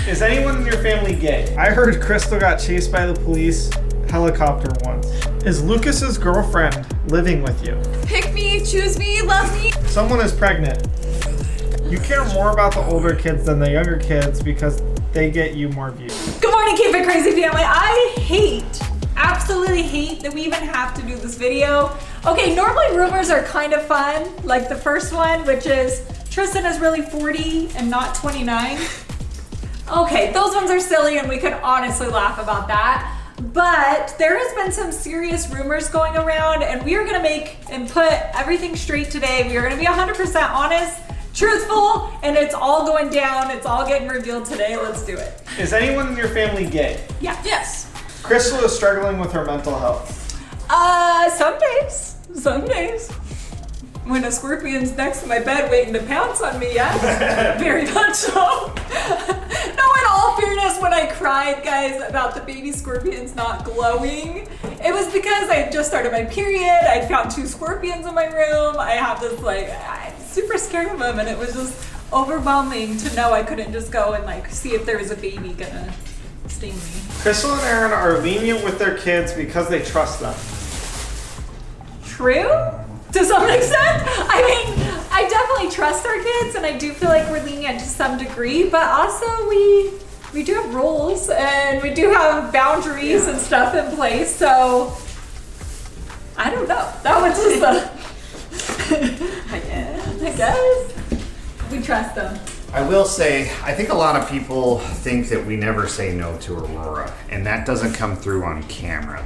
Is anyone in your family gay? I heard Crystal got chased by the police helicopter once. Is Lucas's girlfriend living with you? Pick me, choose me, love me. Someone is pregnant. You care more about the older kids than the younger kids because they get you more views. Good morning, Keep It Crazy family. I absolutely hate that we even have to do this video. Okay, normally rumors are kind of fun, like the first one, which is Tristan is really 40 and not 29. Okay, those ones are silly and we could honestly laugh about that. But there has been some serious rumors going around and we are gonna make and put everything straight today. We are gonna be 100% honest, truthful, and it's all going down. It's all getting revealed today. Let's do it. Is anyone in your family gay? Yeah. Yes. Crystal is struggling with her mental health. Some days. When a scorpion's next to my bed waiting to pounce on me, yes, very much so. No, in all fairness, when I cried, guys, about the baby scorpions not glowing, it was because I had just started my period. I'd found 2 scorpions in my room. I have this, I'm super scared of them, and it was just overwhelming to know I couldn't just go and see if there was a baby gonna sting me. Crystal and Aaron are lenient with their kids because they trust them. True? To some extent. I mean, I definitely trust our kids and I do feel like we're lenient to some degree, but also we do have rules and we do have boundaries and stuff in place, so I don't know. That was just I guess. We trust them. I will say, I think a lot of people think that we never say no to Aurora, and that doesn't come through on camera.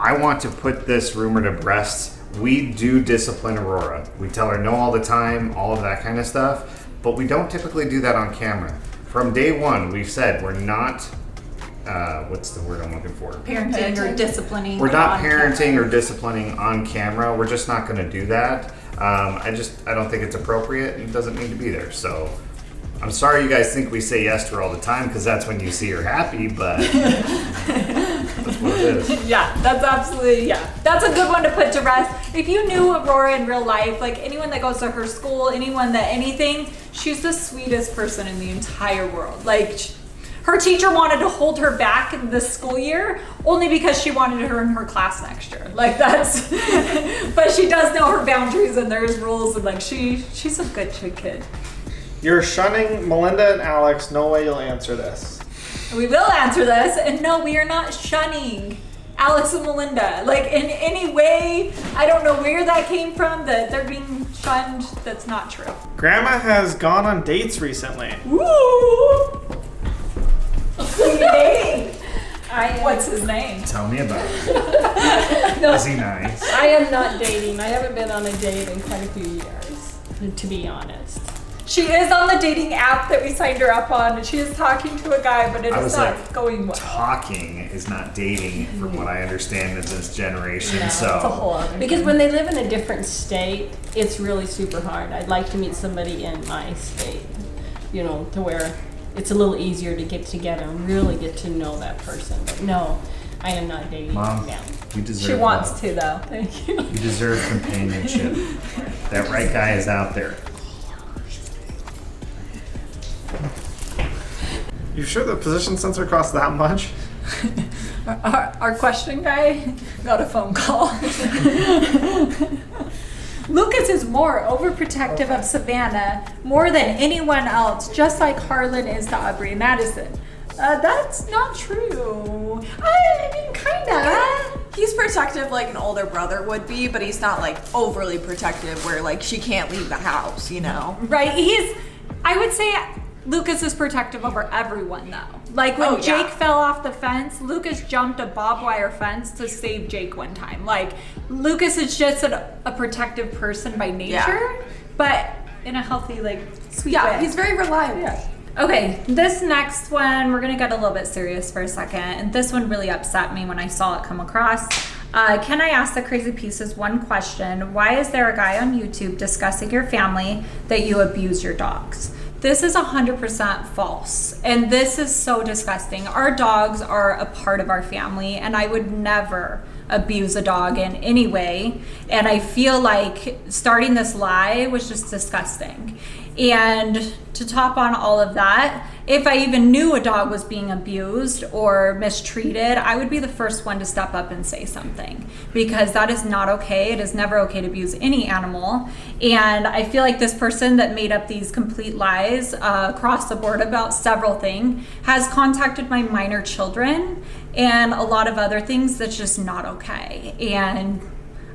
I want to put this rumor to rest. We do discipline Aurora. We tell her no all the time, all of that kind of stuff, but we don't typically do that on camera. From day one, we've said we're not, what's the word I'm looking for? Parenting or disciplining. We're not parenting or disciplining on camera. We're just not gonna do that. I don't think it's appropriate and it doesn't need to be there. So I'm sorry you guys think we say yes to her all the time because that's when you see her happy, but that's what it is. Yeah, that's absolutely, that's a good one to put to rest. If you knew Aurora in real life, anyone that goes to her school, anyone that anything, she's the sweetest person in the entire world. Her teacher wanted to hold her back in this school year only because she wanted her in her class next year. That's, but she does know her boundaries and there's rules and she's a good kid. You're shunning Melinda and Alex. No way you'll answer this. We will answer this, and no, we are not shunning Alex and Melinda. In any way, I don't know where that came from, that they're being shunned. That's not true. Grandma has gone on dates recently. Woo! Who are you dating? What's his name? Tell me about it. No, Is he nice? I am not dating. I haven't been on a date in quite a few years, to be honest. She is on the dating app that we signed her up on, and she is talking to a guy, but it is not going well. Talking is not dating, from what I understand in this generation. Yeah, so it's a whole other because when they live in a different state, it's really super hard. I'd like to meet somebody in my state, to where it's a little easier to get together and really get to know that person. But no, I am not dating Mom, now. you deserve She wants love. to, though. Thank you. You deserve companionship. That right guy is out there. You sure the position sensor costs that much? Our question guy got a phone call. Lucas is more overprotective of Savannah more than anyone else, just like Harlan is to Aubrey and Madison. That's not true. I mean, kinda. He's protective like an older brother would be, but he's not overly protective where she can't leave the house, Right, I would say Lucas is protective over everyone though. When Jake fell off the fence, Lucas jumped a barbed wire fence to save Jake one time. Lucas is just a protective person by nature, but in a healthy, sweet way. Yeah, he's very reliable. Yeah. Okay, this next one, we're gonna get a little bit serious for a second, and this one really upset me when I saw it come across. Can I ask the Crazy Pieces one question? Why is there a guy on YouTube discussing your family that you abuse your dogs? This is 100% false, and this is so disgusting. Our dogs are a part of our family, and I would never abuse a dog in any way, and I feel like starting this lie was just disgusting. And to top on all of that, if I even knew a dog was being abused or mistreated, I would be the first one to step up and say something, because that is not okay. It is never okay to abuse any animal. And I feel like this person that made up these complete lies across the board about several things has contacted my minor children and a lot of other things that's just not okay. And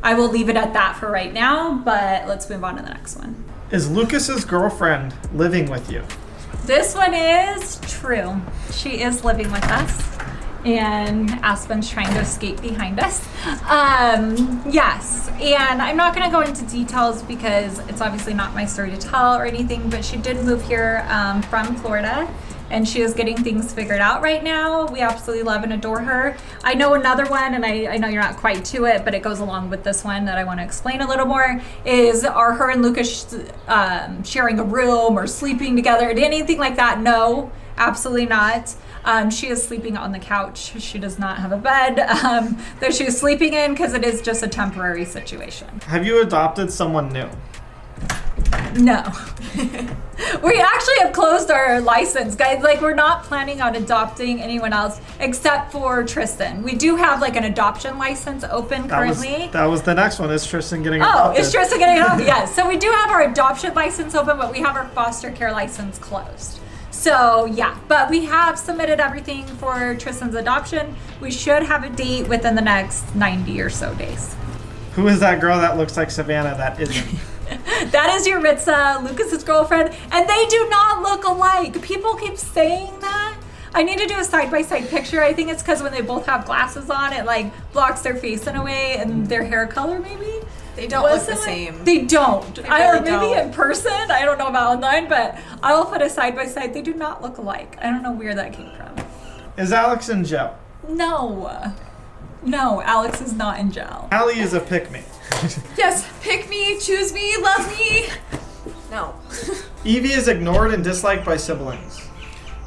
I will leave it at that for right now, but let's move on to the next one. Is Lucas's girlfriend living with you? This one is true. She is living with us, and Aspen's trying to escape behind us. Yes, and I'm not going to go into details because it's obviously not my story to tell or anything, but she did move here from Florida, and she is getting things figured out right now. We absolutely love and adore her. I know another one, and I know you're not quite to it, but it goes along with this one that I want to explain a little more, are her and Lucas sharing a room or sleeping together? Anything like that? No, absolutely not. She is sleeping on the couch. She does not have a bed that she is sleeping in, because it is just a temporary situation. Have you adopted someone new? No. We actually have closed our license, guys. Like, we're not planning on adopting anyone else except for Tristan. We do have like an adoption license open currently. That was the next one. Is Tristan getting adopted? Oh, is Tristan getting adopted? Yes. So we do have our adoption license open, but we have our foster care license closed. So yeah, but we have submitted everything for Tristan's adoption. We should have a date within the next 90 or so days. Who is that girl that looks like Savannah that isn't? That is Yuritsa, Lucas's girlfriend, and they do not look alike. People keep saying that. I need to do a side-by-side picture. I think it's because when they both have glasses on, it like blocks their face in a way, and their hair color maybe. They don't look the same. They don't. They Or really maybe don't. in person. I don't know about online, but I'll put a side-by-side. They do not look alike. I don't know where that came from. Is Alex in jail? No, Alex is not in jail. Allie is a pick-me. Yes, pick me, choose me, love me. No. Evie is ignored and disliked by siblings.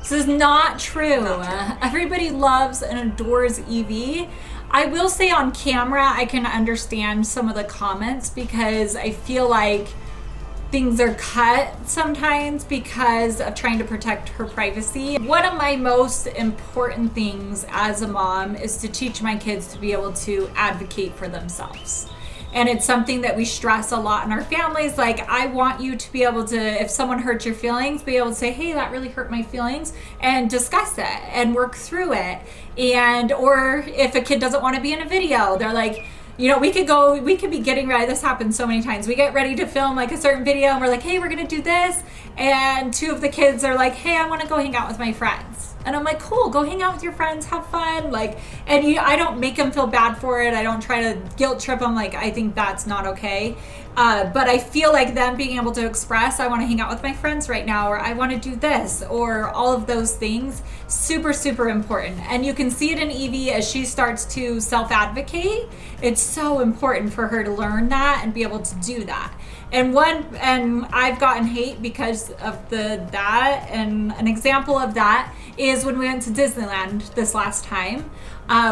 This is not true. Everybody loves and adores Evie. I will say on camera, I can understand some of the comments because I feel like things are cut sometimes because of trying to protect her privacy. One of my most important things as a mom is to teach my kids to be able to advocate for themselves. And it's something that we stress a lot in our families. Like, I want you to be able to, if someone hurts your feelings, be able to say, hey, that really hurt my feelings, and discuss it and work through it. And, or if a kid doesn't want to be in a video, they're like, you know, we could be getting ready. This happens so many times. We get ready to film like a certain video and we're like, hey, we're going to do this. And two of the kids are like, hey, I want to go hang out with my friends. And I'm like, cool, go hang out with your friends, have fun. Like, and I don't make them feel bad for it. I don't try to guilt trip them. Like, I think that's not okay. But I feel like them being able to express, I want to hang out with my friends right now, or I want to do this, or all of those things, super, super important. And you can see it in Evie as she starts to self-advocate. It's so important for her to learn that and be able to do that. And I've gotten hate because of that. And an example of that is when we went to Disneyland this last time.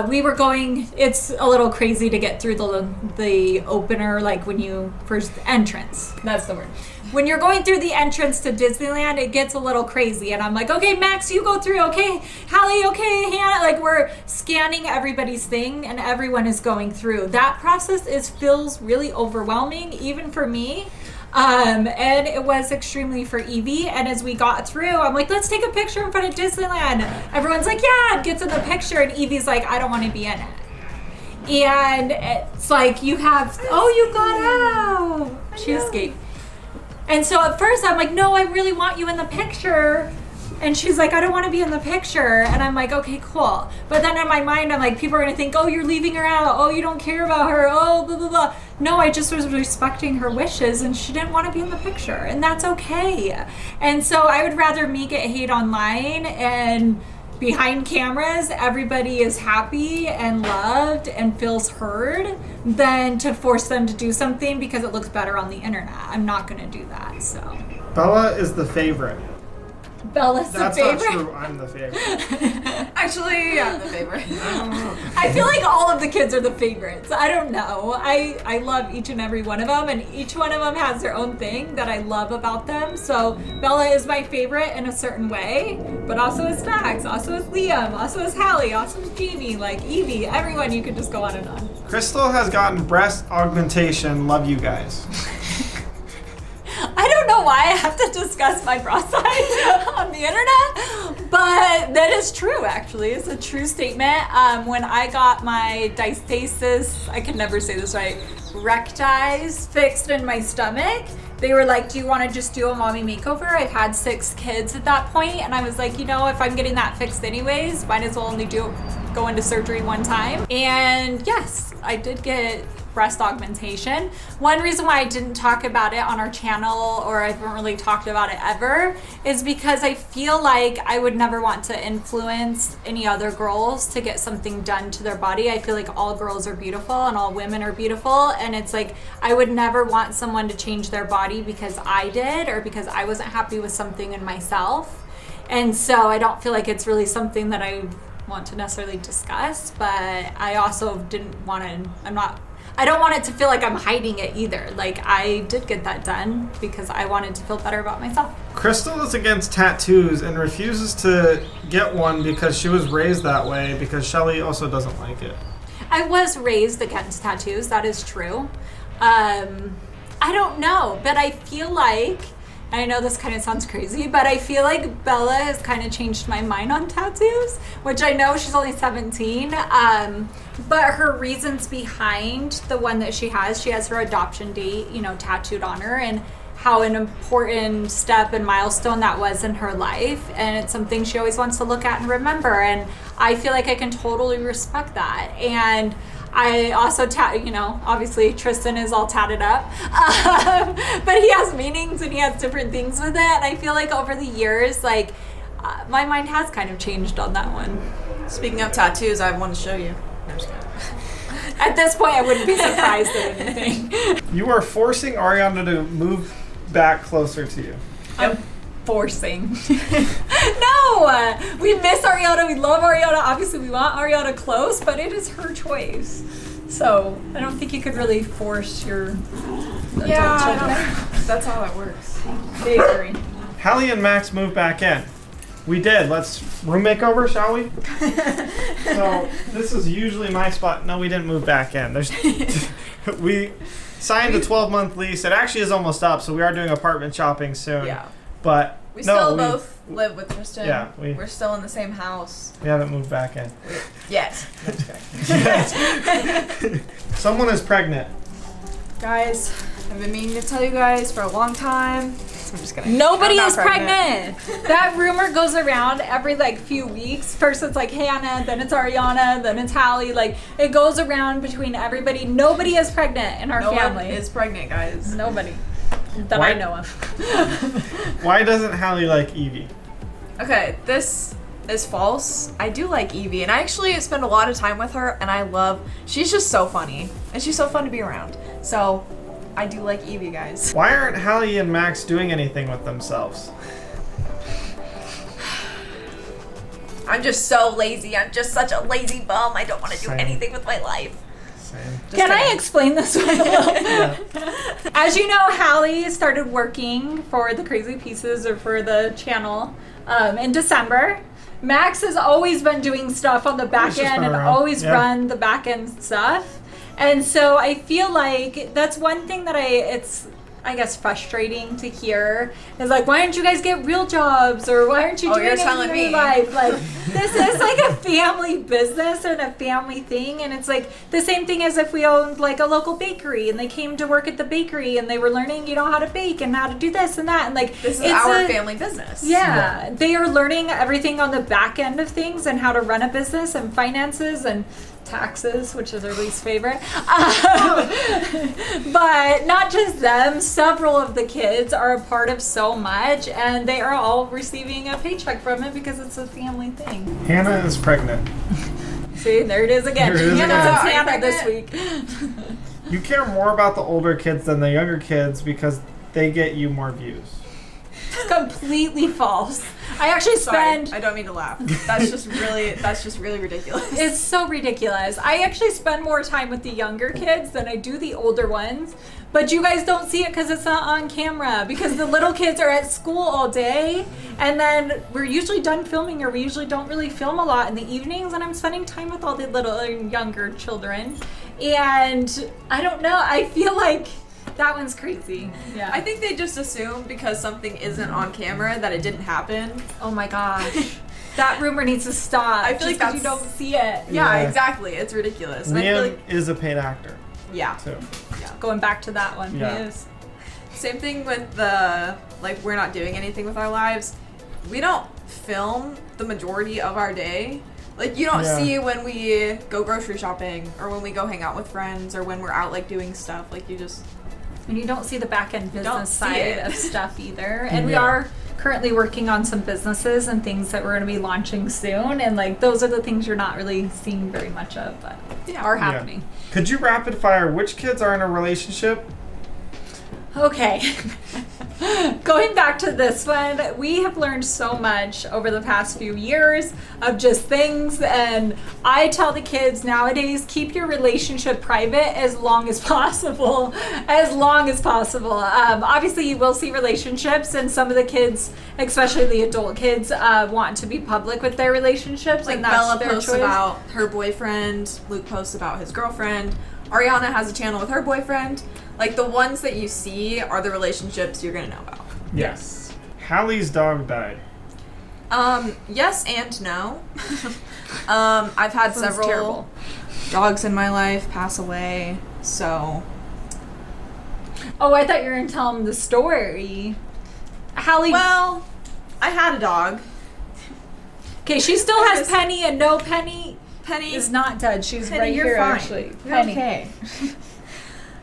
We were going, it's a little crazy to get through the opener, like when you first entrance, that's the word. When you're going through the entrance to Disneyland, it gets a little crazy. And I'm like, okay, Max, you go through. Okay, Hallie, okay, Hannah. Like, we're scanning everybody's thing and everyone is going through. That process feels really overwhelming, even for me. And it was extremely for Evie. And as we got through, I'm like, let's take a picture in front of Disneyland. Everyone's like, yeah, and gets in the picture. And Evie's like, I don't want to be in it. And it's like, you got out. She escaped. And so at first I'm like, no, I really want you in the picture. And she's like, I don't want to be in the picture. And I'm like, okay, cool. But then in my mind, I'm like, people are going to think, oh, you're leaving her out. Oh, you don't care about her. Oh, blah, blah, blah. No, I just was respecting her wishes and she didn't want to be in the picture. And that's okay. And so I would rather me get hate online and behind cameras, everybody is happy and loved and feels heard than to force them to do something because it looks better on the internet. I'm not going to do that, so. Bella is the favorite. Bella's That's the not favorite. true. I'm the favorite. Actually, I'm the favorite. I feel like all of the kids are the favorites. I don't know. I love each and every one of them, and each one of them has their own thing that I love about them. So Bella is my favorite in a certain way, but also is Max, also is Liam, also is Hallie, also is Jamie, like Evie, everyone. You could just go on and on. Crystal has gotten breast augmentation. Love you guys. I don't know why I have to discuss my bra size on the internet, but that is true, actually. It's a true statement. When I got my diastasis, I can never say this right, rectis fixed in my stomach, they were like, do you want to just do a mommy makeover? I've had 6 kids at that point, and I was like, you know, if I'm getting that fixed anyways, might as well only go into surgery one time. And yes, I did get breast augmentation. One reason why I didn't talk about it on our channel, or I haven't really talked about it ever, is because I feel like I would never want to influence any other girls to get something done to their body. I feel like all girls are beautiful and all women are beautiful, and it's like I would never want someone to change their body because I did, or because I wasn't happy with something in myself. And so I don't feel like it's really something that I want to necessarily discuss, but I also didn't want to, I don't want it to feel like I'm hiding it either. Like, I did get that done because I wanted to feel better about myself. Crystal is against tattoos and refuses to get one because she was raised that way, because Shelly also doesn't like it. I was raised against tattoos, that is true. I don't know, but I feel like, and I know this kind of sounds crazy, but I feel like Bella has kind of changed my mind on tattoos, which I know she's only 17, but her reasons behind the one that she has her adoption date, you know, tattooed on her, and how an important step and milestone that was in her life, and it's something she always wants to look at and remember, and I feel like I can totally respect that. And I also, you know, obviously Tristan is all tatted up, but he has meanings and he has different things with it. And I feel like over the years, like, my mind has kind of changed on that one. Speaking of tattoos, I want to show you. I'm just kidding. At this point, I wouldn't be surprised at anything. You are forcing Ariana to move back closer to you. I'm forcing. No, we miss Ariana. We love Ariana. Obviously, we want Ariana close, but it is her choice. So I don't think you could really force your. Yeah, I don't, that's how it works. They agree. Hallie and Max moved back in. We did. Let's room makeover, shall we? So this is usually my spot. No, we didn't move back in. We signed a 12-month lease. It actually is almost up, so we are doing apartment shopping soon. Yeah. But We still both live with Tristan. Yeah, we're still in the same house. We haven't moved back in. Yet. Someone is pregnant. Guys, I've been meaning to tell you guys for a long time. I'm just kidding. Nobody I'm is not pregnant. That rumor goes around every like few weeks. First it's like Hannah, then it's Ariana, then it's Hallie. Like, it goes around between everybody. Nobody is pregnant in our family. No one is pregnant, guys. Nobody that Why? I know of. Why doesn't Hallie like Evie? Okay, this is false. I do like Evie, and I actually spend a lot of time with her, and she's just so funny, and she's so fun to be around. So, I do like Evie, guys. Why aren't Hallie and Max doing anything with themselves? I'm just so lazy. I'm just such a lazy bum. I don't want to do Same. anything with my life. Same. Can I explain this one a little? Yeah. As you know, Hallie started working for the Crazy Pieces, or for the channel, in December. Max has always been doing stuff on the back He's just end been and around. always Yeah. run the back end stuff. And so I feel like that's one thing that it's, I guess, frustrating to hear, is like, why don't you guys get real jobs, or why aren't you doing you're anything telling in your me. life? Like, this is like a family business and a family thing, and it's like the same thing as if we owned like a local bakery and they came to work at the bakery and they were learning, you know, how to bake and how to do this and that, and like This is it's our family business. Yeah, they are learning everything on the back end of things and how to run a business and finances and taxes, which is their least favorite. But not just them, several of the kids are a part of so much, and they are all receiving a paycheck from it because it's a family thing. Hannah is pregnant. See, there it is again. There it is Hannah, again. it's Are you Hannah this pregnant? week. You care more about the older kids than the younger kids because they get you more views. Completely false. I actually Sorry, spend. I don't mean to laugh. That's just really ridiculous. It's so ridiculous. I actually spend more time with the younger kids than I do the older ones. But you guys don't see it because it's not on camera. Because the little kids are at school all day. And then we're usually done filming, or we usually don't really film a lot in the evenings. And I'm spending time with all the little younger children. And I don't know. I feel like that one's crazy. Yeah. I think they just assume because something isn't on camera that it didn't happen. Oh my gosh. That rumor needs to stop. I feel like because that's you don't see it. Yeah, exactly. It's ridiculous. And I feel Liam like, is a paid actor, yeah. too. Going back to that one. Yeah. He is. Same thing with the, like, we're not doing anything with our lives. We don't film the majority of our day. Like, you don't see when we go grocery shopping, or when we go hang out with friends, or when we're out, like, doing stuff. Like, you just... And you don't see the back end Don't business see side it. of stuff either. And we Yeah. are currently working on some businesses and things that we're going to be launching soon. And like those are the things you're not really seeing very much of, but are happening. Could you rapid fire which kids are in a relationship? Okay. Going back to this one, we have learned so much over the past few years of just things, and I tell the kids nowadays, keep your relationship private as long as possible. As long as possible. Obviously, you will see relationships, and some of the kids, especially the adult kids, want to be public with their relationships, Like, and that's Bella their posts choice. about her boyfriend, Luke posts about his girlfriend, Ariana has a channel with her boyfriend. Like, the ones that you see are the relationships you're gonna know about. Yes. Hallie's dog died. Yes and no. I've had Sounds several terrible. dogs in my life pass away, so... Oh, I thought you were going to tell them the story. Hallie. Well, I had a dog. Okay, she still I has just- Penny, and no, Penny Penny is not dead. She's Penny, right you're here, fine. actually. You're Penny. okay.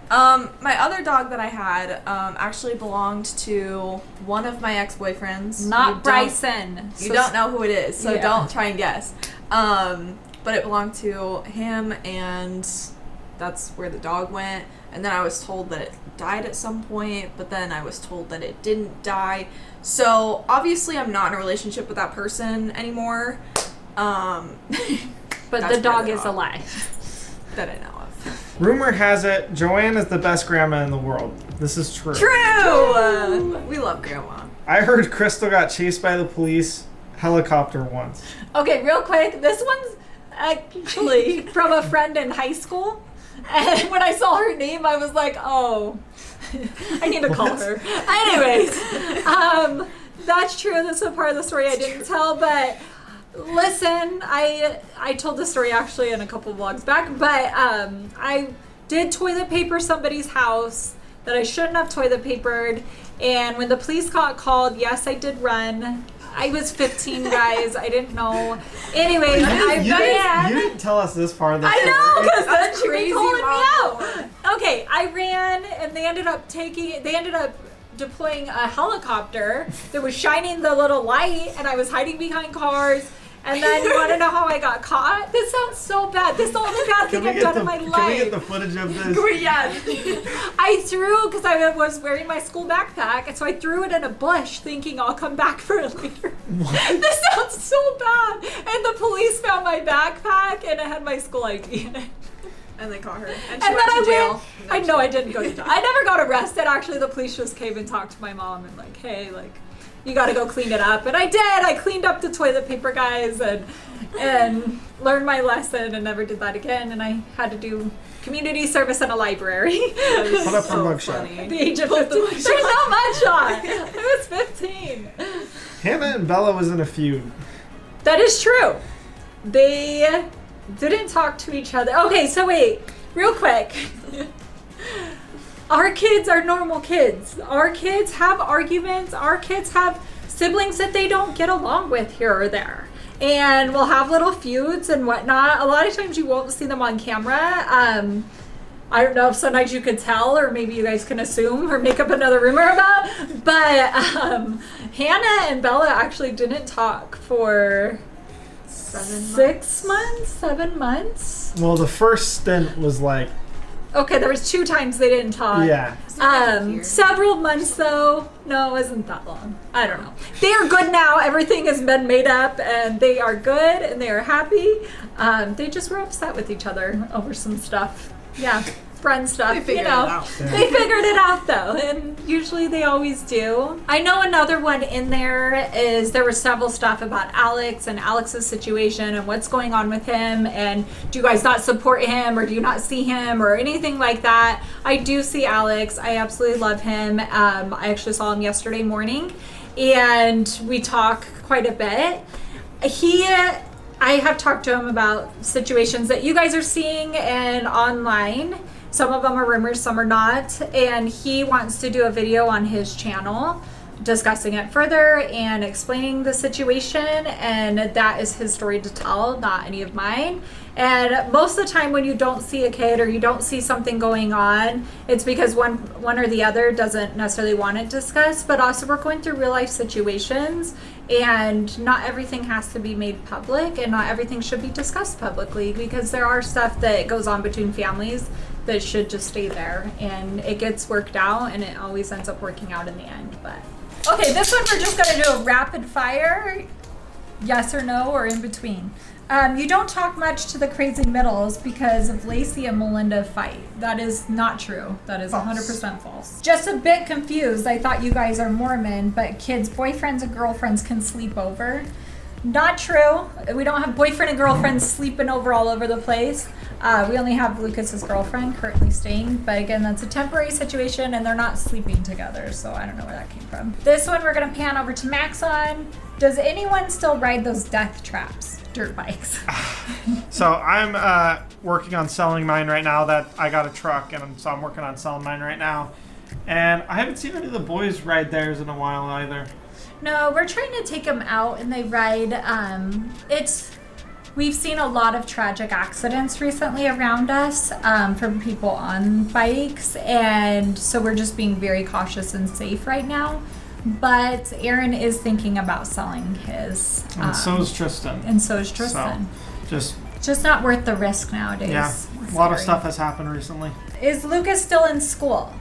My other dog that I had actually belonged to one of my ex-boyfriends. Not Bryson. You don't know who it is, so Yeah. don't try and guess. But it belonged to him, and that's where the dog went. And then I was told that it died at some point, but then I was told that it didn't die. So obviously I'm not in a relationship with that person anymore. But That's the dog where is the dog- alive. That I know of. Rumor has it Joanne is the best grandma in the world. This is true. True! We love Grandma. I heard Crystal got chased by the police helicopter once. Okay, real quick. This one's actually from a friend in high school. And when I saw her name, I was like, oh, I need to call her. Anyways, that's true. That's a part of the story I didn't tell, but listen, I told the story actually in a couple vlogs back, but I did toilet paper somebody's house that I shouldn't have toilet papered, and when the police got called, yes, I did run. I was 15, guys. I didn't know. Anyways, I You ran. didn't tell us this part of the I story. know, because That's then she crazy, was calling Mom. me out. Okay, I ran, and they ended up deploying a helicopter that was shining the little light, and I was hiding behind cars. And then you want to know how I got caught? This sounds so bad. This is the only bad thing I've done in my Can we life. get the footage of this? Yeah. I threw, because I was wearing my school backpack, and so I threw it in a bush thinking I'll come back for it later. This sounds so bad. And the police found my backpack, and it had my school ID in it. And they caught her. And she And went then to I jail. went. I know I didn't go to jail. I never got arrested. Actually, the police just came and talked to my mom and like, hey, like, you got to go clean it up. And I did. I cleaned up the toilet paper, guys, and learned my lesson and never did that again. And I had to do community service in a library. Put up her So mugshot. funny. At the age of 15. There's no mugshot. I was 15. Hannah and Bella was in a feud. That is true. They didn't talk to each other. Okay, so wait, real quick. Our kids are normal kids. Our kids have arguments. Our kids have siblings that they don't get along with here or there. And we'll have little feuds and whatnot. A lot of times you won't see them on camera. I don't know if sometimes you could tell, or maybe you guys can assume or make up another rumor about. But Hannah and Bella actually didn't talk for 7 6 months, 7 months. Well, the first stint was like Okay, there was 2 times they didn't talk. Yeah. Several months though. No, it wasn't that long. I don't know. They are good now. Everything has been made up and they are good and they are happy. They just were upset with each other over some stuff. Yeah. Friend stuff, They figured it out. They figured it out though, and usually they always do. I know another one in there is there was several stuff about Alex and Alex's situation and what's going on with him, and do you guys not support him or do you not see him or anything like that? I do see Alex. I absolutely love him. I actually saw him yesterday morning and we talk quite a bit. I have talked to him about situations that you guys are seeing and online. Some of them are rumors, some are not. And he wants to do a video on his channel discussing it further and explaining the situation. And that is his story to tell, not any of mine. And most of the time when you don't see a kid or you don't see something going on, it's because one or the other doesn't necessarily want it discussed. But also we're going through real life situations and not everything has to be made public and not everything should be discussed publicly, because there are stuff that goes on between families that should just stay there, and it gets worked out and it always ends up working out in the end. But okay, this one we're just gonna do a rapid fire, yes or no or in between. You don't talk much to the crazy middles because of Lacey and Melinda fight. That is not true. That is 100% false. Just a bit confused. I thought you guys are Mormon, but kids' boyfriends and girlfriends can sleep over. Not true. We don't have boyfriend and girlfriends sleeping over all over the place. We only have Lucas's girlfriend currently staying, but again, that's a temporary situation and they're not sleeping together, so I don't know where that came from. This one we're gonna pan over to Max on. Does anyone still ride those death traps? Dirt bikes. So I'm working on selling mine right now. That I got a truck, and so I'm working on selling mine right now. And I haven't seen any of the boys ride theirs in a while either. No, we're trying to take them out and they ride. We've seen a lot of tragic accidents recently around us from people on bikes, and so we're just being very cautious and safe right now. But Aaron is thinking about selling his. And so is Tristan. And so is Tristan. So, just not worth the risk nowadays. Yeah, It's a lot of scary. stuff has happened recently. Is Lucas still in school?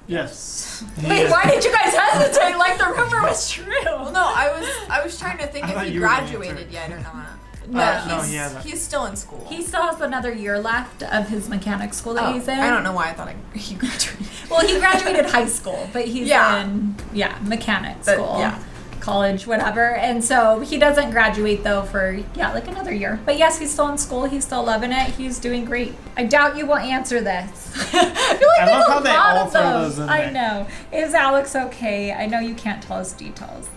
Yes. Wait, why did you guys hesitate like the rumor was true? Well, no, I was trying to think I if thought he you were gonna graduated answer. yet or not. No, he hasn't. He's still in school. He still has another year left of his mechanic school that he's in. I don't know why I thought he graduated. Well, he graduated high school, but he's in mechanic But, school, yeah. college, whatever. And so he doesn't graduate though for like another year. But yes, he's still in school. He's still loving it. He's doing great. I doubt you will answer this. I feel like I there's love a how they lot all of throw those in I there. know. Is Alex okay? I know you can't tell us details.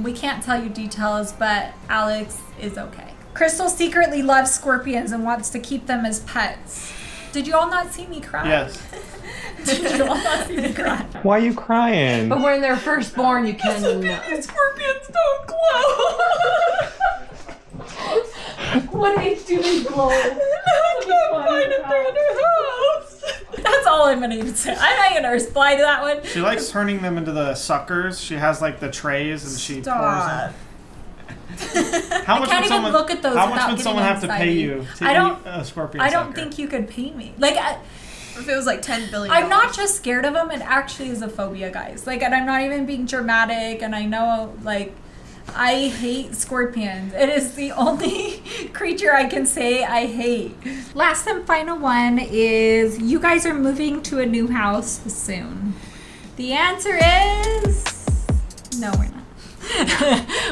We can't tell you details, but Alex is okay. Crystal secretly loves scorpions and wants to keep them as pets. Did you all not see me cry? Yes. Did you all not see me cry? Why are you crying? But when they're first born, you can. Scorpions don't glow. What age do they glow? I can't find it through their house. That's all I'm gonna even say. I'm not gonna reply to that one. She likes turning them into the suckers. She has like the trays and she pours them. How much can't would even someone look at those How without much would getting someone have to pay anxiety. you to I don't- eat a scorpion I don't sucker? think you could pay me. Like, If it was like $10 billion. I'm not just scared of them. It actually is a phobia, guys. Like, and I'm not even being dramatic. And I know, like, I hate scorpions. It is the only creature I can say I hate. Last and final one is, you guys are moving to a new house soon. The answer is no, we're not.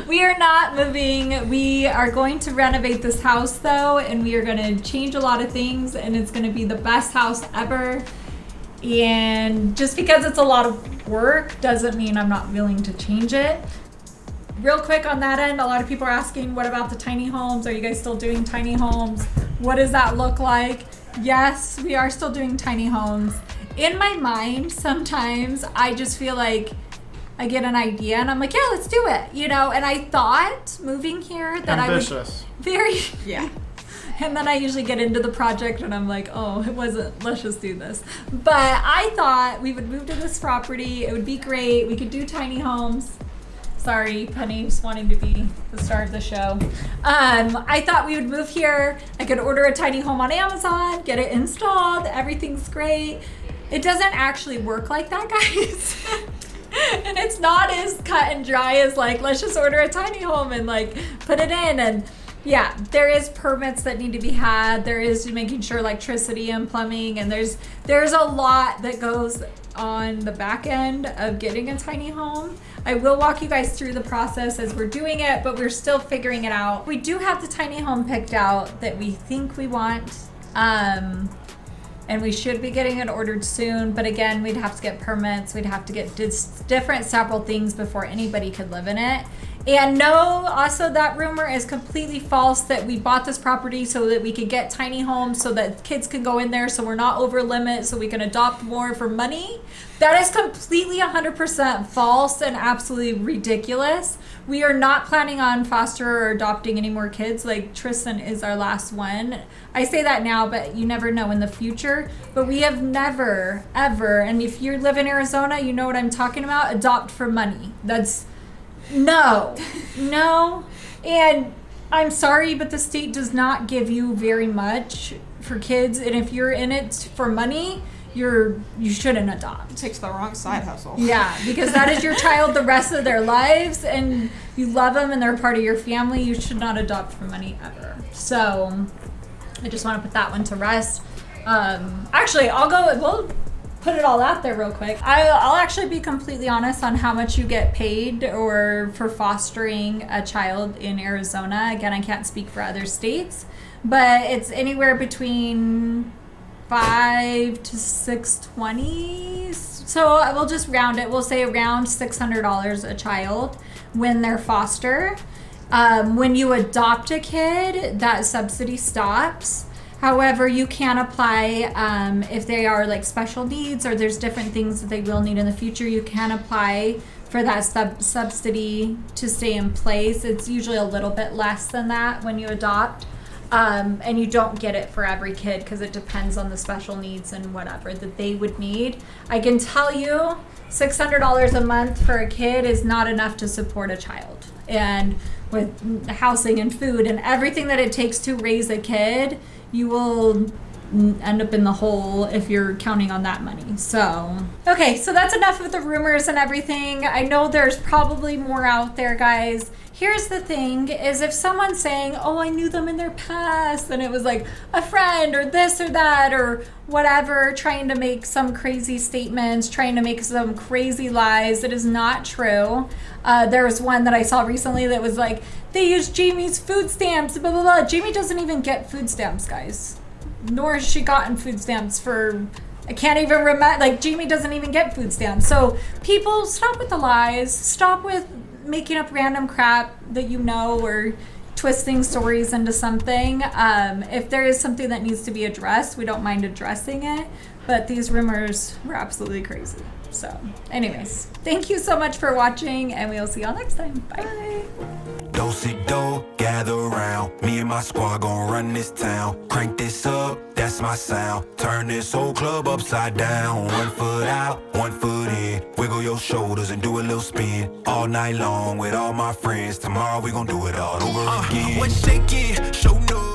We are not moving. We are going to renovate this house though, and we are going to change a lot of things, and it's going to be the best house ever. And just because it's a lot of work doesn't mean I'm not willing to change it. Real quick on that end, a lot of people are asking, what about the tiny homes? Are you guys still doing tiny homes? What does that look like? Yes, we are still doing tiny homes. In my mind, sometimes I just feel like I get an idea and I'm like, yeah, let's do it, you know? And I thought moving here that Ambitious. I would very, Yeah. and then I usually get into the project and I'm like, oh, it wasn't, let's just do this. But I thought we would move to this property. It would be great. We could do tiny homes. Sorry, Penny's wanting to be the star of the show. I thought we would move here. I could order a tiny home on Amazon, get it installed. Everything's great. It doesn't actually work like that, guys. And it's not as cut and dry as like, let's just order a tiny home and like put it in. And yeah, there is permits that need to be had. There is making sure electricity and plumbing, and there's a lot that goes on the back end of getting a tiny home. I will walk you guys through the process as we're doing it, but we're still figuring it out. We do have the tiny home picked out that we think we want, and we should be getting it ordered soon. But again, we'd have to get permits. We'd have to get different several things before anybody could live in it. And no, also that rumor is completely false that we bought this property so that we could get tiny homes so that kids can go in there so we're not over limit so we can adopt more for money. That is completely 100% false and absolutely ridiculous. We are not planning on foster or adopting any more kids. Like Tristan is our last one. I say that now, but you never know in the future. But we have never, ever, and if you live in Arizona, you know what I'm talking about, adopt for money. That's no. And I'm sorry, but the state does not give you very much for kids. And if you're in it for money, you shouldn't adopt. It takes the wrong side hustle. Yeah, because that is your child the rest of their lives, and you love them and they're part of your family. You should not adopt for money ever. So I just want to put that one to rest. Actually, we'll put it all out there real quick. I'll actually be completely honest on how much you get paid or for fostering a child in Arizona. Again, I can't speak for other states, but it's anywhere between $5 to $620. So we'll just round it. We'll say around $600 a child when they're foster. When you adopt a kid, that subsidy stops. However, you can apply if they are like special needs or there's different things that they will need in the future. You can apply for that subsidy to stay in place. It's usually a little bit less than that when you adopt. And you don't get it for every kid because it depends on the special needs and whatever that they would need. I can tell you $600 a month for a kid is not enough to support a child. And with housing and food and everything that it takes to raise a kid, you will end up in the hole if you're counting on that money. So, okay, so that's enough of the rumors and everything. I know there's probably more out there, guys. Here's the thing, is if someone's saying, oh, I knew them in their past, and it was like a friend or this or that or whatever, trying to make some crazy statements, trying to make some crazy lies, it is not true. There was one that I saw recently that was like, they used Jamie's food stamps, blah, blah, blah. Jamie doesn't even get food stamps, guys. Nor has she gotten food stamps for, I can't even remember, like Jamie doesn't even get food stamps. So people, stop with the lies, stop with making up random crap that you know or twisting stories into something. If there is something that needs to be addressed, we don't mind addressing it, but these rumors were absolutely crazy. So anyways, thank you so much for watching and we'll see y'all next time. Bye. Do-si-do, gather around. Me and my squad gon' run this town. Crank this up, that's my sound. Turn this whole club upside down. 1 foot out, 1 foot in. Wiggle your shoulders and do a little spin. All night long with all my friends. Tomorrow we gon' do it all over again. What's shaking? Show no.